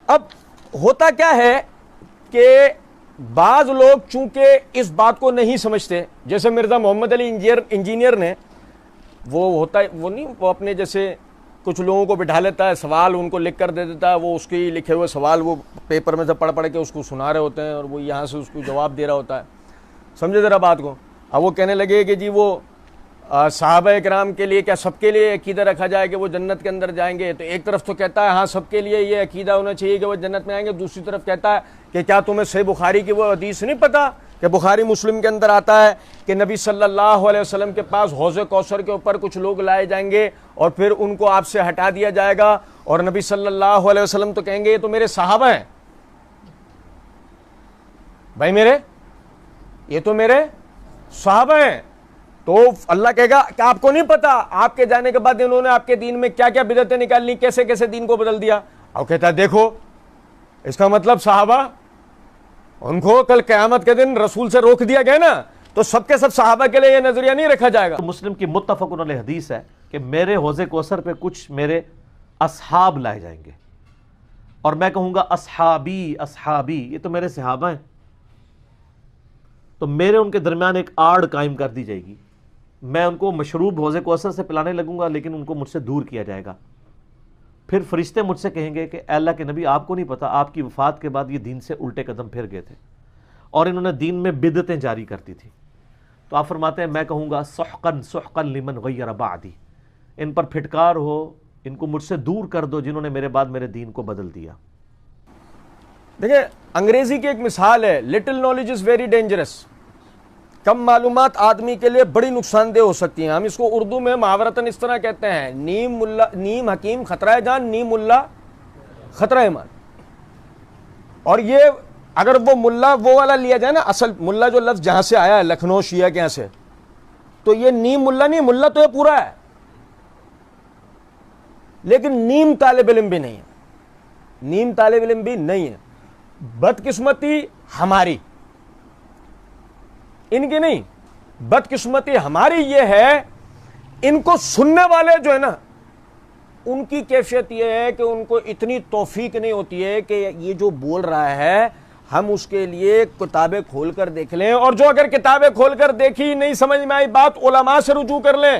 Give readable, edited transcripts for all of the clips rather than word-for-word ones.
اب ہوتا کیا ہے کہ بعض لوگ چونکہ اس بات کو نہیں سمجھتے، جیسے مرزا محمد علی انجینئر نے، وہ اپنے جیسے کچھ لوگوں کو بٹھا لیتا ہے، سوال ان کو لکھ کر دے دیتا ہے، وہ اس کے لکھے ہوئے سوال وہ پیپر میں سے پڑھ پڑھ کے اس کو سنا رہے ہوتے ہیں، اور وہ یہاں سے اس کو جواب دے رہا ہوتا ہے. سمجھے ذرا بات کو. اب وہ کہنے لگے کہ جی وہ صحابہ کرام کے لیے کیا سب کے لیے عقیدہ رکھا جائے کہ وہ جنت کے اندر جائیں گے؟ تو ایک طرف تو کہتا ہے ہاں سب کے لیے یہ عقیدہ ہونا چاہیے کہ وہ جنت میں آئیں گے، دوسری طرف کہتا ہے کہ کیا تمہیں صحیح بخاری کی وہ حدیث نہیں پتا کہ بخاری مسلم کے اندر آتا ہے کہ نبی صلی اللہ علیہ وسلم کے پاس حوض کوثر کے اوپر کچھ لوگ لائے جائیں گے اور پھر ان کو آپ سے ہٹا دیا جائے گا، اور نبی صلی اللہ علیہ وسلم تو کہیں گے یہ تو میرے صحابہ ہیں بھائی، یہ تو میرے صحابہ ہیں. تو اللہ کہے گا کہ آپ کو نہیں پتا آپ کے جانے کے بعد انہوں نے آپ کے دین میں کیا کیا بدعتیں نکالنی، کیسے کیسے دین کو بدل دیا. اور کہتا ہے دیکھو اس کا مطلب صحابہ، ان کو کل قیامت کے دن رسول سے روک دیا گیا نا، تو سب کے سب صحابہ کے لیے یہ نظریہ نہیں رکھا جائے گا. مسلم کی متفق علیہ حدیث ہے کہ میرے حوض کوثر پہ کچھ میرے اصحاب لائے جائیں گے، اور میں کہوں گا اصحابی اصحابی، یہ تو میرے صحابہ ہیں. تو میرے ان کے درمیان ایک آڑ قائم کر دی جائے گی، میں ان کو مشروب حوض کوثر سے پلانے لگوں گا، لیکن ان کو مجھ سے دور کیا جائے گا. پھر فرشتے مجھ سے کہیں گے کہ اے اللہ کے نبی آپ کو نہیں پتا آپ کی وفات کے بعد یہ دین سے الٹے قدم پھر گئے تھے اور انہوں نے دین میں بدعتیں جاری کرتی تھی. تو آپ فرماتے ہیں میں کہوں گا سحقن سحقن لمن غیر بعدی، ان پر پھٹکار ہو، ان کو مجھ سے دور کر دو جنہوں نے میرے بعد میرے دین کو بدل دیا. دیکھیں انگریزی کی ایک مثال ہے، little knowledge is very dangerous. کم معلومات آدمی کے لیے بڑی نقصان دہ ہو سکتی ہیں. ہم اس کو اردو میں محاورتاً اس طرح کہتے ہیں، نیم حکیم خطرہ جان، نیم ملا خطرہ ایمان. اور یہ اگر وہ ملا وہ والا لیا جائے نا، اصل ملا جو لفظ جہاں سے آیا ہے لکھنؤ شیعہ کے یہاں سے، تو یہ نیم ملا نہیں، ملا تو یہ پورا ہے، لیکن نیم طالب علم بھی نہیں ہے، نیم طالب علم بھی نہیں ہے. بدقسمتی ہماری، ان کی نہیں، بدقسمتی ہماری یہ ہے ان کو سننے والے جو ہے نا ان کی کیفیت یہ ہے کہ ان کو اتنی توفیق نہیں ہوتی ہے کہ یہ جو بول رہا ہے ہم اس کے لیے کتابیں کھول کر دیکھ لیں، اور جو اگر کتابیں کھول کر دیکھی نہیں سمجھ میں آئی بات علماء سے رجوع کر لیں،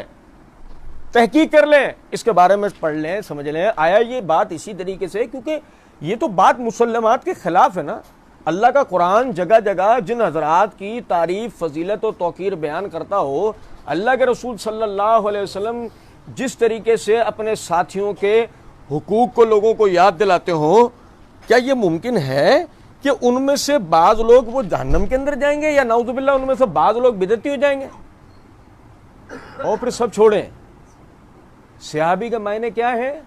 تحقیق کر لیں، اس کے بارے میں پڑھ لیں، سمجھ لیں آیا یہ بات اسی طریقے سے، کیونکہ یہ تو بات مسلمات کے خلاف ہے نا. اللہ کا قرآن جگہ جگہ جن حضرات کی تعریف فضیلت و توقیر بیان کرتا ہو، اللہ کے رسول صلی اللہ علیہ وسلم جس طریقے سے اپنے ساتھیوں کے حقوق کو لوگوں کو یاد دلاتے ہوں، کیا یہ ممکن ہے کہ ان میں سے بعض لوگ وہ جہنم کے اندر جائیں گے، یا نعوذ باللہ ان میں سے بعض لوگ بدعتی ہو جائیں گے؟ اور پھر سب چھوڑیں، صحابی کا معنی کیا ہے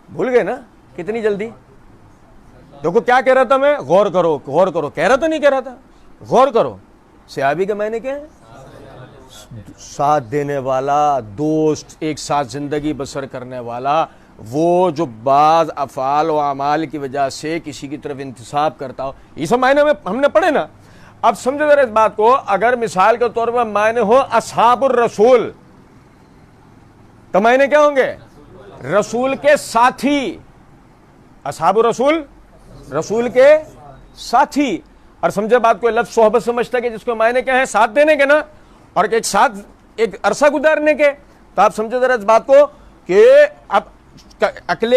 بھول گئے نا کتنی جلدی. دیکھو کیا کہہ رہا تھا میں، غور کرو غور کرو، کہہ رہا تو نہیں کہہ رہا تھا، غور کرو. صحابی کا معنی کیا ہے؟ ساتھ دینے والا، دوست، ایک ساتھ زندگی بسر کرنے والا، وہ جو بعض افعال و اعمال کی وجہ سے کسی کی طرف انتساب کرتا ہو. یہ سب معنی میں ہم نے پڑھے نا. اب سمجھو ذرا اس بات کو، اگر مثال کے طور پر معنی ہو اصحاب الرسول، تو معنی کیا ہوں گے؟ رسول کے ساتھی. اصحاب الرسول رسول کے ساتھی. اور سمجھے بات کو، لفظ صحبت سمجھتا ہے کہ جس کو معنی کیا ہے ساتھ دینے کے نا، اور ایک ساتھ ایک عرصہ گزارنے کے. تو آپ سمجھے ذرا اس بات کو کہ اب عقل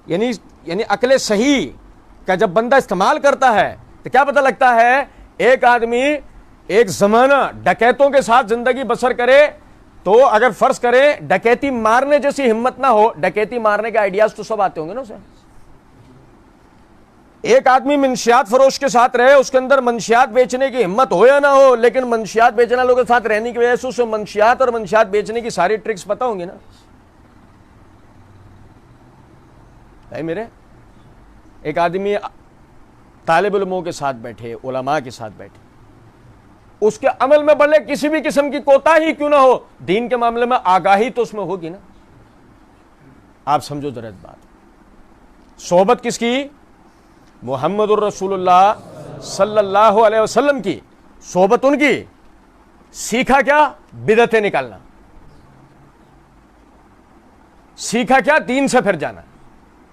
یعنی عقل صحیح کا جب بندہ استعمال کرتا ہے تو کیا پتہ لگتا ہے، ایک آدمی ایک زمانہ ڈکیتوں کے ساتھ زندگی بسر کرے تو اگر فرض کرے ڈکیتی مارنے جیسی ہمت نہ ہو، ڈکیتی مارنے کے آئیڈیاز تو سب آتے ہوں گے نا اسے. ایک آدمی منشیات فروش کے ساتھ رہے، اس کے اندر منشیات بیچنے کی ہمت ہو یا نہ ہو، لیکن منشیات بیچنے والوں کے ساتھ رہنے کی وجہ سے اسے منشیات اور منشیات بیچنے کی ساری ٹرکس پتہ ہوں گی نا. میرے ایک آدمی طالب علموں کے ساتھ بیٹھے، علماء کے ساتھ بیٹھے، اس کے عمل میں بھلے کسی بھی قسم کی کوتاہی کیوں نہ ہو، دین کے معاملے میں آگاہی تو اس میں ہوگی نا. آپ سمجھو ذرا اس بات. صحبت کس کی؟ محمد الرسول اللہ صلی اللہ علیہ وسلم کی صحبت، ان کی. سیکھا کیا؟ بدعتیں نکالنا. سیکھا کیا؟ دین سے پھر جانا.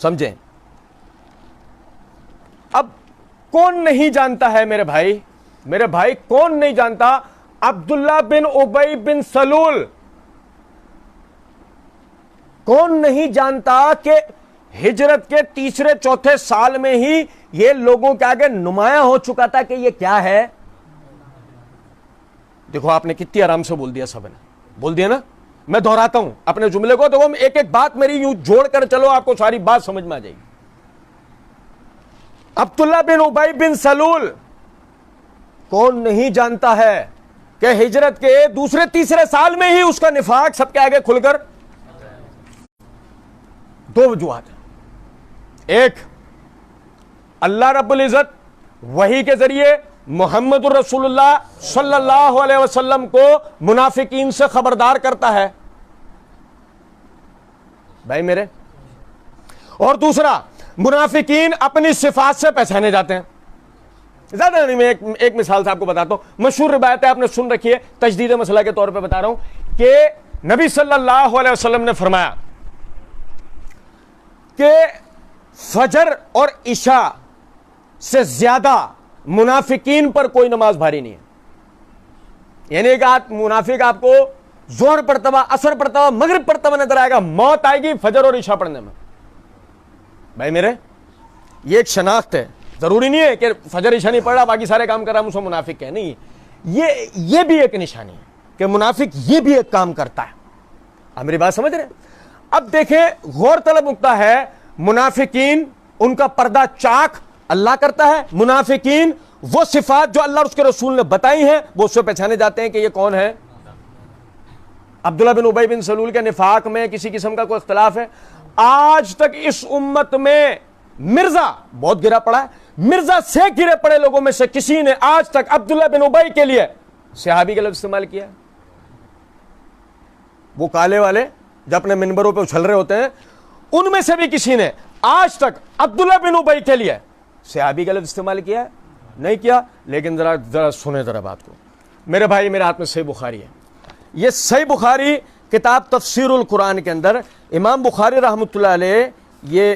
سمجھیں. اب کون نہیں جانتا ہے میرے بھائی کون نہیں جانتا عبداللہ بن ابی بن سلول؟ کون نہیں جانتا کہ ہجرت کے تیسرے چوتھے سال میں ہی یہ لوگوں کے آگے نمایاں ہو چکا تھا کہ یہ کیا ہے؟ دیکھو آپ نے کتنی آرام سے بول دیا، سب نے بول دیا نا. میں دہراتا ہوں اپنے جملے کو، دیکھو ایک ایک بات میری یوں جوڑ کر چلو، آپ کو ساری بات سمجھ میں آ جائے گی. عبداللہ بن ابی بن سلول کون نہیں جانتا ہے کہ ہجرت کے دوسرے تیسرے سال میں ہی اس کا نفاق سب کے آگے کھل کر. دو وجوہات ہیں. ایک، اللہ رب العزت وحی کے ذریعے محمد الرسول اللہ صلی اللہ علیہ وسلم کو منافقین سے خبردار کرتا ہے بھائی میرے. اور دوسرا، منافقین اپنی صفات سے پہچانے جاتے ہیں. زیادہ نہیں، میں ایک مثال سے آپ کو بتاتا ہوں. مشہور روایت ہے، آپ نے سن رکھی ہے، تجدید مسئلہ کے طور پہ بتا رہا ہوں کہ نبی صلی اللہ علیہ وسلم نے فرمایا کہ فجر اور عشاء سے زیادہ منافقین پر کوئی نماز بھاری نہیں ہے. یعنی کہ منافق آپ کو ظہر پڑھتا ہوا، عصر پڑھتا ہوا، مغرب پڑھتا ہوا نظر آئے گا، موت آئے گی فجر اور عشاء پڑھنے میں. بھائی میرے، یہ ایک شناخت ہے. ضروری نہیں ہے کہ فجر عشاء نہیں پڑھ رہا باقی سارے کام کر رہا ہم اس کو منافق کہہ. نہیں، یہ بھی ایک نشانی ہے کہ منافق یہ بھی ایک کام کرتا ہے. آپ میری بات سمجھ رہے ہیں؟ اب دیکھیں، غور طلب نقطہ ہے، منافقین ان کا پردہ چاک اللہ کرتا ہے. منافقین وہ صفات جو اللہ اور اس کے رسول نے بتائی ہیں وہ اس سے پہچانے جاتے ہیں کہ یہ کون ہے. عبداللہ بن ابی بن سلول کے نفاق میں کسی قسم کا کوئی اختلاف ہے؟ آج تک اس امت میں مرزا بہت گرا پڑا ہے. مرزا سے گرے پڑے لوگوں میں سے کسی نے آج تک عبداللہ بن ابی کے لیے صحابی کا لفظ استعمال کیا ہے؟ وہ کالے والے جو اپنے منبروں پہ اچھل رہے ہوتے ہیں، ان میں سے بھی کسی نے آج تک عبداللہ بن ابی کے لیے صحابی کا لفظ استعمال کیا ہے؟ نہیں کیا. لیکن ذرا سنیں ذرا بات کو میرے بھائی. میرے ہاتھ میں صحیح بخاری ہے. یہ صحیح بخاری کتاب تفسیر القرآن کے اندر امام بخاری رحمۃ اللہ علیہ یہ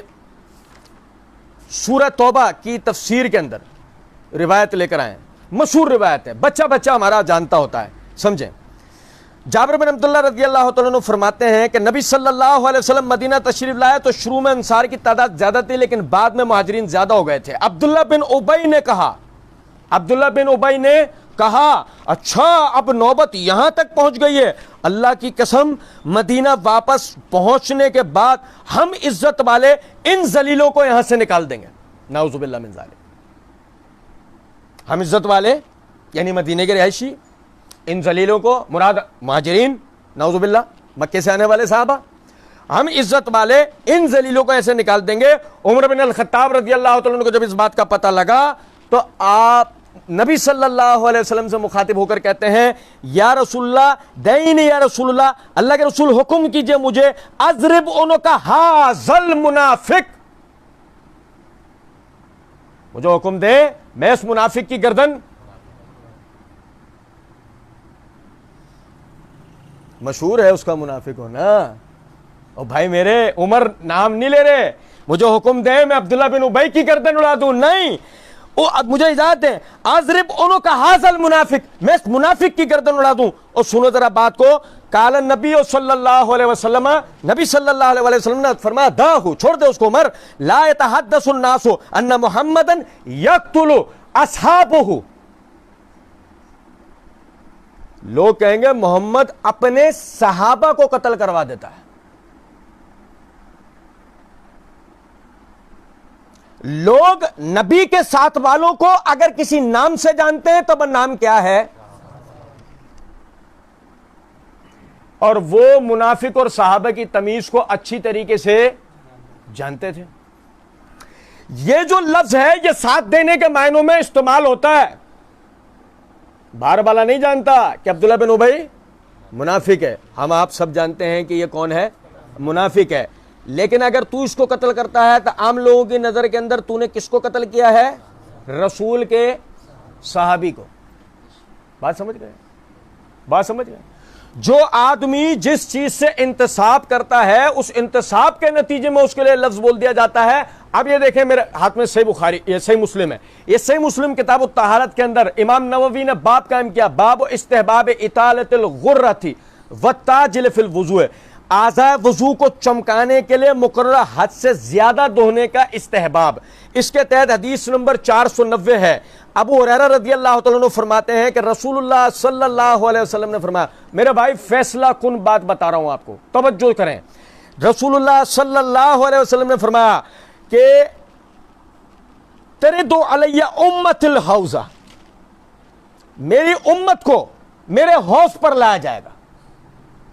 سورہ توبہ کی تفسیر کے اندر روایت لے کر آئے. مشہور روایت ہے، بچہ بچہ ہمارا جانتا ہوتا ہے. سمجھیں، جابر بن عبداللہ رضی اللہ تعالیٰ عنہ فرماتے ہیں کہ نبی صلی اللہ علیہ وسلم مدینہ تشریف لائے تو شروع میں انصار کی تعداد زیادہ تھی لیکن بعد میں مہاجرین زیادہ ہو گئے تھے. عبداللہ بن ابی نے کہا اچھا اب نوبت یہاں تک پہنچ گئی ہے، اللہ کی قسم مدینہ واپس پہنچنے کے بعد ہم عزت والے ان ذلیلوں کو یہاں سے نکال دیں گے. نعوذ باللہ من ذالک. ہم عزت والے یعنی مدینہ کے رہائشی، ان ذلیلوں کو مراد مہاجرین، نعوذ باللہ مکے سے آنے والے صحابہ، ہم عزت والے ان ذلیلوں کو ایسے نکال دیں گے. عمر بن الخطاب رضی اللہ تعالیٰ عنہ کو جب اس بات کا پتہ لگا تو آپ نبی صلی اللہ علیہ وسلم سے مخاطب ہو کر کہتے ہیں یا رسول اللہ دینی، یا رسول اللہ، اللہ کے رسول حکم کیجئے مجھے، اضرب عنق ھذل منافق، مجھے حکم دے میں اس منافق کی گردن. مشہور ہے اس کا منافق ہونا. اور بھائی میرے، عمر نام نہیں لے رہے، مجھے حکم دے میں عبداللہ بن ابی کی گردن اڑا دوں. نہیں، مجھے اجازت دیں، اضرب عنق ھذل منافق، میں اس منافق کی گردن اڑا دوں. اور سنو ذرا بات کو. قال النبی صلی اللہ علیہ وسلم، نبی صلی اللہ علیہ وسلم نے فرمایا دعہ، چھوڑ دے اس کو عمر. لا يتحدث الناس ان محمدا يقتل اصحابه، لوگ کہیں گے محمد اپنے صحابہ کو قتل کروا دیتا ہے. لوگ نبی کے ساتھ والوں کو اگر کسی نام سے جانتے ہیں تو وہ نام کیا ہے؟ اور وہ منافق اور صحابہ کی تمیز کو اچھی طریقے سے جانتے تھے. یہ جو لفظ ہے یہ ساتھ دینے کے معنوں میں استعمال ہوتا ہے. باہر والا نہیں جانتا کہ عبداللہ بن ابی منافق ہے، ہم آپ سب جانتے ہیں کہ یہ کون ہے؟ منافق ہے. لیکن اگر تو اس کو قتل کرتا ہے تو عام لوگوں کی نظر کے اندر تو نے کس کو قتل کیا ہے؟ رسول کے صحابی کو. بات سمجھ گئے؟ جو آدمی جس چیز سے انتصاب کرتا ہے اس انتصاب کے نتیجے میں اس کے لیے لفظ بول دیا جاتا ہے. اب یہ دیکھیں میرے ہاتھ میں صحیح بخاری، یہ صحیح مسلم ہے. یہ صحیح مسلم کتاب الطہارت کے اندر امام نووی نے باب قائم کیا، باب استحباب اطالۃ الغرۃ والتاجل فی الوضوء، اعضاء وضو کو چمکانے کے لیے مقررہ حد سے زیادہ دہنے کا استحباب. اس کے تحت حدیث نمبر 490 ہے. ابو ہریرہ رضی اللہ تعالیٰ عنہ فرماتے ہیں کہ رسول اللہ صلی اللہ علیہ وسلم نے فرمایا، میرے بھائی فیصلہ کن بات بتا رہا ہوں آپ کو، توجہ کریں. رسول اللہ صلی اللہ علیہ وسلم نے فرمایا کہ ترد علی امت الحوضہ، میری امت کو میرے حوض پر لایا جائے گا،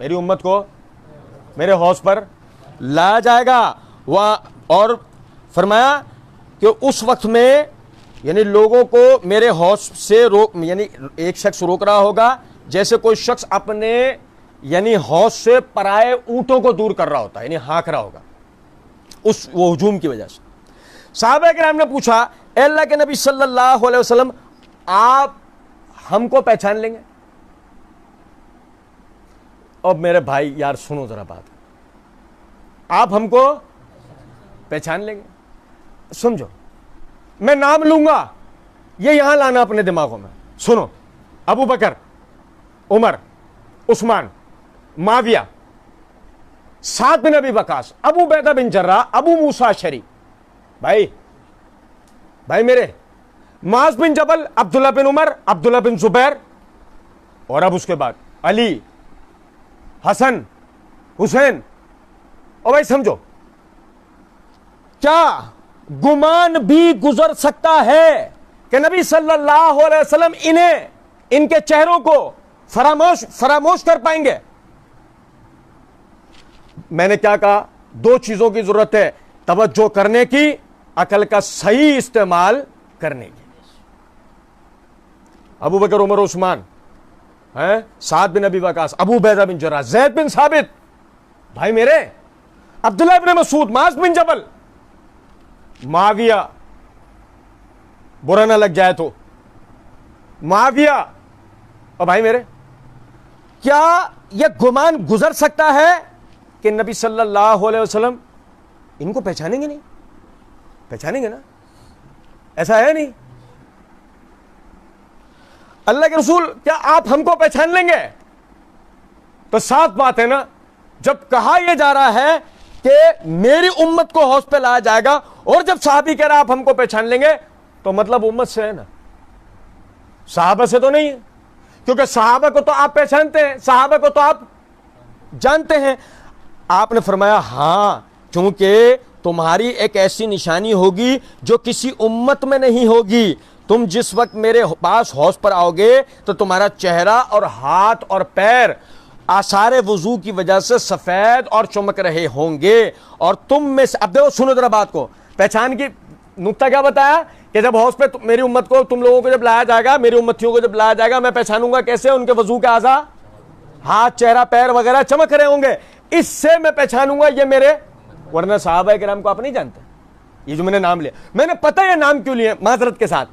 میری امت کو میرے حوض پر لایا جائے گا. اور فرمایا کہ اس وقت میں یعنی لوگوں کو میرے حوض سے یعنی ایک شخص روک رہا ہوگا جیسے کوئی شخص اپنے یعنی حوض سے پرائے اونٹوں کو دور کر رہا ہوتا ہے، یعنی ہانک رہا ہوگا اس وہ ہجوم کی وجہ سے. صحابہ کرام نے پوچھا، اے اللہ کے نبی صلی اللہ علیہ وسلم، آپ ہم کو پہچان لیں گے؟ اب میرے بھائی یار سنو ذرا بات، آپ ہم کو پہچان لیں گے؟ سمجھو، میں نام لوں گا، یہ یہاں لانا اپنے دماغوں میں. سنو، ابو بکر، عمر، عثمان، معاویہ، سعد بن ابی وقاص، ابو عبیدہ بن جراح، ابو موسیٰ اشعری، بھائی میرے، معاذ بن جبل، عبداللہ بن عمر، عبداللہ بن زبیر، اور اب اس کے بعد علی، حسن، حسین. اور بھائی سمجھو، کیا گمان بھی گزر سکتا ہے کہ نبی صلی اللہ علیہ وسلم انہیں ان کے چہروں کو فراموش کر پائیں گے؟ میں نے کیا کہا؟ دو چیزوں کی ضرورت ہے، توجہ کرنے کی، عقل کا صحیح استعمال کرنے کی. ابو بکر، عمر، عثمان، سعد بن ابی وقاص، ابو عبیدہ بن جراح، زید بن ثابت، بھائی میرے، عبداللہ بن مسعود، معاذ بن جبل، معاویہ، برا نہ لگ جائے تو معاویہ. اور بھائی میرے، کیا یہ گمان گزر سکتا ہے کہ نبی صلی اللہ علیہ وسلم ان کو پہچانیں گے؟ نہیں پہچانیں گے نا، ایسا ہے نہیں. اللہ کے رسول، کیا آپ ہم کو پہچان لیں گے؟ تو صاف بات ہے نا، جب کہا یہ جا رہا ہے کہ میری امت کو حوض پہ لایا جائے گا، اور جب صحابی کہہ رہا آپ ہم کو پہچان لیں گے، تو مطلب امت سے ہے نا، صحابہ سے تو نہیں ہے، کیونکہ صحابہ کو تو آپ پہچانتے ہیں، صحابہ کو تو آپ جانتے ہیں. آپ نے فرمایا ہاں، چونکہ تمہاری ایک ایسی نشانی ہوگی جو کسی امت میں نہیں ہوگی. تم جس وقت میرے پاس حوض پر آؤ گے تو تمہارا چہرہ اور ہاتھ اور پیر آثار وضو کی وجہ سے سفید اور چمک رہے ہوں گے، اور تم میں سے، اب دیکھو سنو ذرا بات کو، پہچان کی نقطہ کیا بتایا کہ جب حوض پہ میری امت کو، تم لوگوں کو جب لایا جائے گا، میری امتیوں کو جب لایا جائے گا، میں پہچانوں گا کیسے؟ ان کے وضو کے اعضاء، ہاتھ، چہرہ، پیر وغیرہ چمک رہے ہوں گے، اس سے میں پہچانوں گا یہ میرے. ورنہ صحابہ کرام کو آپ نہیں جانتے. یہ جو میں نے نام لیا، میں نے پتہ یہ نام کیوں لیے، معذرت کے ساتھ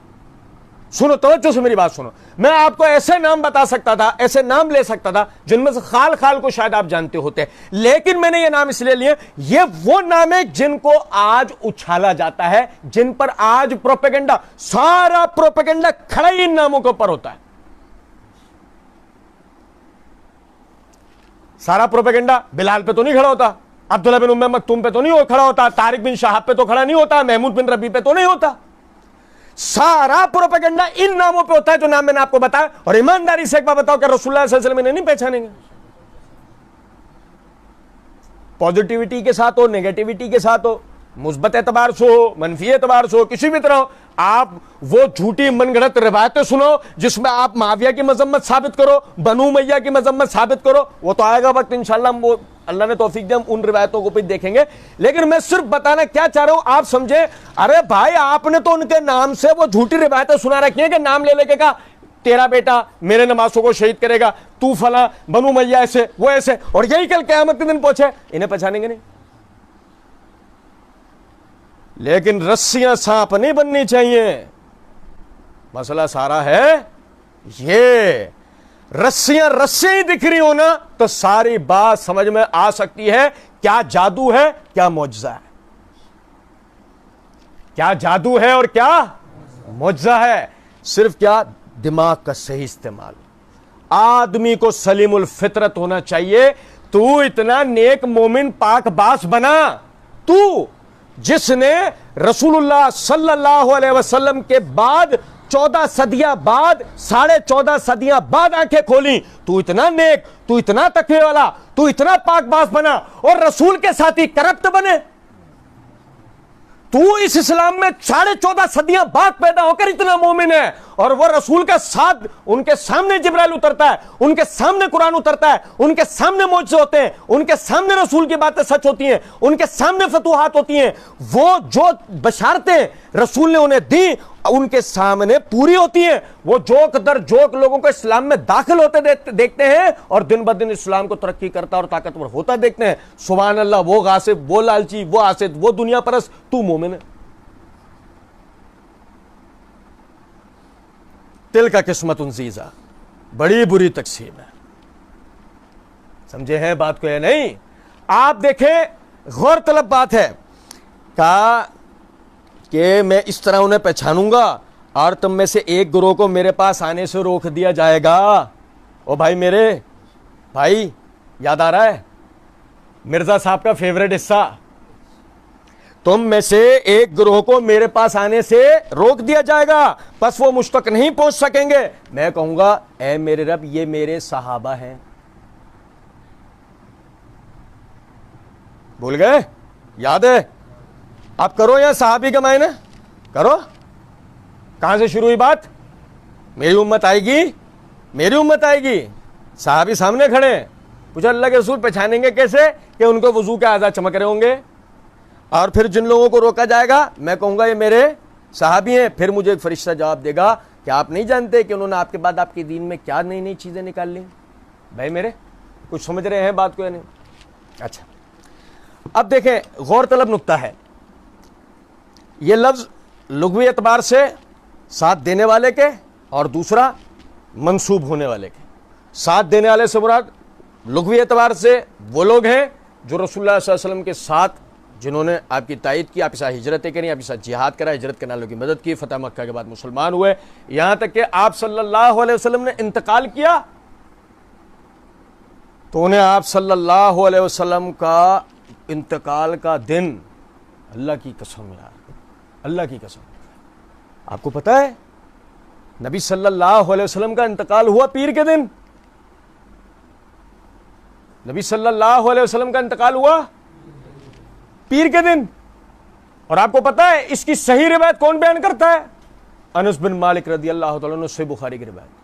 سنو، توجہ سے میری بات سنو. میں آپ کو ایسے نام بتا سکتا تھا، ایسے نام لے سکتا تھا جن میں سے خال خال کو شاید آپ جانتے ہوتے، لیکن میں نے یہ نام اس لیے لیے، یہ وہ نام ہے جن کو آج اچھالا جاتا ہے، جن پر آج پروپیگنڈا، سارا پروپیگنڈا کھڑا ہی ان ناموں کے اوپر ہوتا ہے. سارا پروپیگنڈا بلال پہ تو نہیں کھڑا ہوتا، عبداللہ بن ام مکتوم پہ تو نہیں کھڑا ہوتا، طارق بن شہاب پہ تو کھڑا نہیں ہوتا، محمود بن ربیع پہ تو نہیں ہوتا. سارا پروپیگنڈا ان ناموں پہ ہوتا ہے جو نام میں نے آپ کو بتایا. اور ایمانداری سے ایک بات بتاؤ کہ رسول اللہ صلی اللہ علیہ وسلم انہیں نہیں پہچانیں گے؟ پازیٹیوٹی کے ساتھ ہو، نیگیٹیوٹی کے ساتھ ہو، مثبت اعتبار سے ہو، منفی اعتبار سے ہو، کسی بھی طرح ہو، آپ وہ جھوٹی من گھڑت روایتیں سنو جس میں آپ معاویہ کی مذمت ثابت کرو، بنو امیہ کی مذمت ثابت کرو، وہ تو آئے گا وقت انشاءاللہ، ہم وہ اللہ نے توفیق دے ہم ان روایتوں کو بھی دیکھیں گے. لیکن میں صرف بتانا کیا چاہ رہا ہوں آپ سمجھیں. ارے بھائی، آپ نے تو ان کے نام سے وہ جھوٹی روایتیں سنا رکھی ہیں کہ نام لے لے کے کہا تیرا بیٹا میرے نمازوں کو شہید کرے گا، تو فلاں، بنو امیہ ایسے، وہ ایسے، اور یہی کل قیامت کے دن پہنچے. انہیں پہچانیں گے نہیں. لیکن رسیاں سانپ نہیں بننی چاہیے. مسئلہ سارا ہے یہ رسیاں رسیاں ہی دکھ رہی ہو نا تو ساری بات سمجھ میں آ سکتی ہے کیا جادو ہے کیا معجزہ ہے، کیا جادو ہے اور کیا معجزہ ہے۔ صرف کیا دماغ کا صحیح استعمال، آدمی کو سلیم الفطرت ہونا چاہیے۔ تو اتنا نیک مومن پاک باز بنا، تو جس نے رسول اللہ صلی اللہ علیہ وسلم کے بعد 14 صدیاں بعد 14.5 صدیاں بعد آنکھیں کھولی، تو اتنا نیک، تو اتنا تقوی والا، تو اتنا پاک باز بنا، اور رسول کے ساتھی کرپٹ بنے۔ تو اس اسلام میں 14.5 صدیاں بعد پیدا ہو کر اتنا مومن ہے، اور وہ رسول کا ساتھ، ان کے سامنے جبرائیل اترتا ہے، ان کے سامنے قرآن اترتا ہے، ان کے سامنے معجزے ہوتے ہیں، ان کے سامنے رسول کی باتیں سچ ہوتی ہیں، ان کے سامنے فتوحات ہوتی ہیں، وہ جو بشارتیں رسول نے انہیں دی ان کے سامنے پوری ہوتی ہیں۔ وہ جوک در جوک لوگوں کو اسلام میں داخل ہوتے دیکھتے ہیں، اور دن بدن اسلام کو ترقی کرتا اور طاقتور ہوتا دیکھتے ہیں۔ سبحان اللہ، وہ غاصب، وہ لالچی، وہ حاسد، وہ دنیا پرست، تو مومن ہے۔ تل کا قسمت عزیزہ، بڑی بری تقسیم ہے۔ سمجھے ہیں بات کو یا نہیں؟ آپ دیکھیں، غور طلب بات ہے، کہا کہ میں اس طرح انہیں پہچانوں گا اور تم میں سے ایک گروہ کو میرے پاس آنے سے روک دیا جائے گا۔ او بھائی میرے بھائی، یاد آ رہا ہے مرزا صاحب کا فیوریٹ حصہ، تم میں سے ایک گروہ کو میرے پاس آنے سے روک دیا جائے گا، پس وہ مجھ تک نہیں پہنچ سکیں گے۔ میں کہوں گا اے میرے رب، یہ میرے صحابہ ہیں۔ بھول گئے؟ یاد ہے؟ آپ کرو یا صحابی کا معنی کرو۔ کہاں سے شروع ہوئی بات؟ میری امت آئے گی، میری امت آئے گی۔ صحابی سامنے کھڑے ہیں، پوچھا اللہ کے رسول پہچانیں گے کیسے؟ کہ ان کو وضو کے اعضاء چمک رہے ہوں گے۔ اور پھر جن لوگوں کو روکا جائے گا میں کہوں گا یہ میرے صحابی ہیں۔ پھر مجھے ایک فرشتہ جواب دے گا کہ آپ نہیں جانتے کہ انہوں نے آپ کے بعد آپ کے دین میں کیا نئی نئی چیزیں نکال لی۔ بھائی میرے کچھ سمجھ رہے ہیں بات کو یا نہیں؟ اچھا، اب دیکھیں، غور طلب نکتہ ہے، یہ لفظ لغوی اعتبار سے ساتھ دینے والے کے اور دوسرا منسوب ہونے والے کے۔ ساتھ دینے والے سے مراد لغوی اعتبار سے وہ لوگ ہیں جو رسول اللہ صلی اللہ علیہ وسلم کے ساتھ، جنہوں نے آپ کی تائید کی، آپ کے ساتھ ہجرتیں کریں، آپ کے ساتھ جہاد کرا، ہجرت کرنے والوں کی مدد کی، فتح مکہ کے بعد مسلمان ہوئے، یہاں تک کہ آپ صلی اللہ علیہ وسلم نے انتقال کیا تو انہیں آپ صلی اللہ علیہ وسلم کا انتقال کا دن، اللہ کی قسم یار، اللہ کی قسم، آپ کو پتا ہے نبی صلی اللہ علیہ وسلم کا انتقال ہوا پیر کے دن۔ نبی صلی اللہ علیہ وسلم کا انتقال ہوا پیر کے دن، اور آپ کو پتا ہے اس کی صحیح روایت کون بیان کرتا ہے؟ انس بن مالک رضی اللہ تعالیٰ عنہ، صحیح بخاری کی روایت۔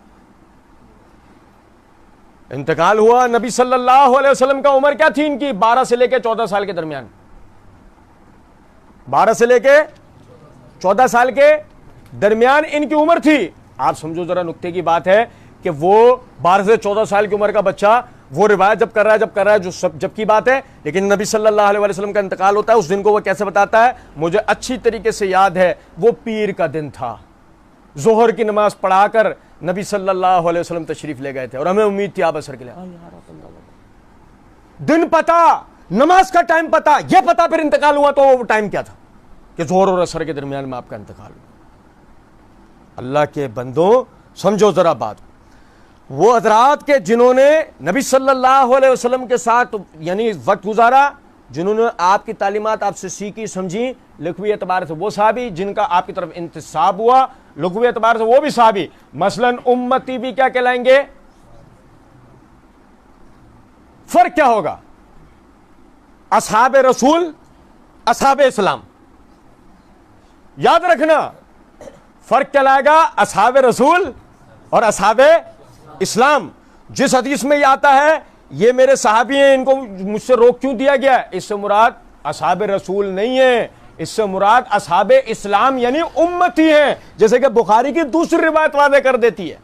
انتقال ہوا، نبی صلی اللہ علیہ وسلم کا عمر کیا تھی ان کی؟ 12 سے لے کے 14 سال کے درمیان، 12 سے لے کے 14 سال کے درمیان ان کی عمر تھی۔ آپ سمجھو ذرا، نکتے کی بات ہے کہ وہ 12 سے 14 سال کی عمر کا بچہ وہ روایت جب کر رہا ہے جو جب کی بات ہے، لیکن نبی صلی اللہ علیہ وسلم کا انتقال ہوتا ہے، اس دن کو وہ کیسے بتاتا ہے؟ مجھے اچھی طریقے سے یاد ہے، وہ پیر کا دن تھا، ظہر کی نماز پڑھا کر نبی صلی اللہ علیہ وسلم تشریف لے گئے تھے، اور ہمیں امید تھی آپ عصر کے لیے، دن پتا، نماز کا ٹائم پتا، یہ پتا، پھر انتقال ہوا تو وہ ٹائم کیا تھا کہ ظہر اور عصر کے درمیان میں آپ کا انتقال ہوا۔ اللہ کے بندوں سمجھو ذرا بات، وہ حضرات کے جنہوں نے نبی صلی اللہ علیہ وسلم کے ساتھ یعنی وقت گزارا، جنہوں نے آپ کی تعلیمات آپ سے سیکھی سمجھی، لغوی اعتبار سے وہ صحابی جن کا آپ کی طرف انتساب ہوا، لغوی اعتبار سے وہ بھی صحابی، مثلا امتی بھی کیا کہلائیں گے؟ فرق کیا ہوگا؟ اصحاب رسول، اصحاب اسلام، یاد رکھنا فرق کیا لائے گا؟ اصحاب رسول اور اصحاب اسلام۔ جس حدیث میں یہ آتا ہے یہ میرے صحابی ہیں، ان کو مجھ سے روک کیوں دیا گیا، اس سے مراد اصحاب رسول نہیں ہے، اس سے مراد اصحاب اسلام یعنی امتی ہیں، جیسے کہ بخاری کی دوسری روایت واضح کر دیتی ہے۔